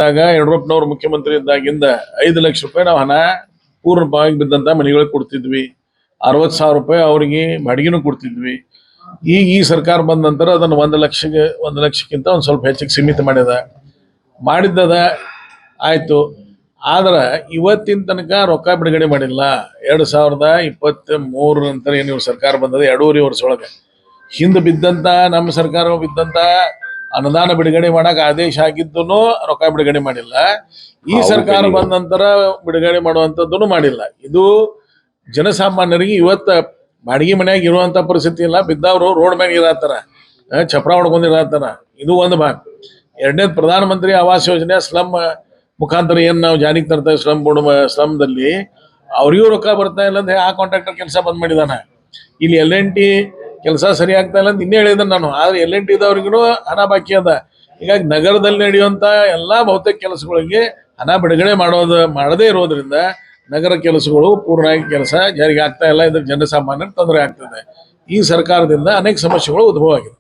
ಯಡಿಯೂರಪ್ಪನವರು ಮುಖ್ಯಮಂತ್ರಿ ಇದ್ದಾಗಿಂದ 5 ಲಕ್ಷ ರೂಪಾಯಿ ನಾವು ಹಣ ಪೂರ್ಣವಾಗಿ ಬಿದ್ದಂತ ಮನೆಗಳಿಗೆ ಕೊಡ್ತಿದ್ವಿ. 60,000 ರೂಪಾಯಿ ಅವರಿಗೆ ಬಾಡಿಗೆನೂ ಕೊಡ್ತಿದ್ವಿ. ಈಗ ಈ ಸರ್ಕಾರ ಬಂದ ನಂತರ ಅದನ್ನು 1 ಲಕ್ಷಕ್ಕಿಂತ ಒಂದು ಸ್ವಲ್ಪ ಹೆಚ್ಚಿಗೆ ಸೀಮಿತ ಮಾಡಿದ್ದದ ಆಯ್ತು. ಆದ್ರೆ ಇವತ್ತಿನ ತನಕ ರೊಕ್ಕ ಬಿಡುಗಡೆ ಮಾಡಿಲ್ಲ. 2023 ನಂತರ ಏನು ಸರ್ಕಾರ ಬಂದದ 2.5 ವರ್ಷ ಒಳಗೆ ಹಿಂದೆ ಬಿದ್ದಂತ ನಮ್ಮ ಸರ್ಕಾರ ಬಿದ್ದಂತ ಅನುದಾನ ಬಿಡುಗಡೆ ಮಾಡಕ್ ಆದೇಶ ಆಗಿದ್ದೂ ರೊಕ್ಕ ಬಿಡುಗಡೆ ಮಾಡಿಲ್ಲ. ಈ ಸರ್ಕಾರ ಬಂದ ನಂತರ ಬಿಡುಗಡೆ ಮಾಡುವಂತದ್ದನ್ನು ಮಾಡಿಲ್ಲ. ಇದು ಜನಸಾಮಾನ್ಯರಿಗೆ ಇವತ್ತ ಬಾಡಿಗೆ ಮನ್ಯಾಗ ಇರುವಂತ ಪರಿಸ್ಥಿತಿ ಇಲ್ಲ. ಬಿದ್ದವರು ರೋಡ್ ಮ್ಯಾಗ ಇರತ್ತಾರ, ಚಪ್ರ ಹೊಡ್ಕೊಂಡಿರತ್ತಾರ. ಇದು ಒಂದು ಭಾಗ. ಎರಡನೇದು ಪ್ರಧಾನಮಂತ್ರಿ ಆವಾಸ್ ಯೋಜನೆ ಸ್ಲಮ್ ಮುಖಾಂತರ ಏನ್ ನಾವು ಜಾರಿಗೆ ತರ್ತೇವೆ ಸ್ಲಮ್ದಲ್ಲಿ ಅವ್ರಿಗೂ ರೊಕ್ಕ ಬರ್ತಾ ಇಲ್ಲ ಅಂದ್ರೆ ಆ ಕಾಂಟ್ರಾಕ್ಟರ್ ಕೆಲಸ ಬಂದ್ ಮಾಡಿದಾನ. ಇಲ್ಲಿ L&T ಕೆಲಸ ಸರಿ ಆಗ್ತಾ ಇಲ್ಲ ಅಂತ ಇನ್ನೇ ಹೇಳಿದ ನಾನು. ಆದ್ರೆ L&T ಇದ್ದವ್ರಿಗೂ ಹಣ ಬಾಕಿ ಅದ. ಹೀಗಾಗಿ ನಗರದಲ್ಲಿ ನಡೆಯುವಂತ ಎಲ್ಲಾ ಬಹುತೇಕ ಕೆಲಸಗಳಿಗೆ ಹಣ ಬಿಡುಗಡೆ ಮಾಡದೇ ಇರೋದ್ರಿಂದ ನಗರ ಕೆಲಸಗಳು ಪೂರ್ಣವಾಗಿ ಕೆಲಸ ಜಾರಿಗೆ ಆಗ್ತಾ ಇಲ್ಲ. ಇದ್ರ ಜನಸಾಮಾನ್ಯರಿಗೆ ತೊಂದರೆ ಆಗ್ತದೆ. ಈ ಸರ್ಕಾರದಿಂದ ಅನೇಕ ಸಮಸ್ಯೆಗಳು ಉದ್ಭವ ಆಗಿದೆ.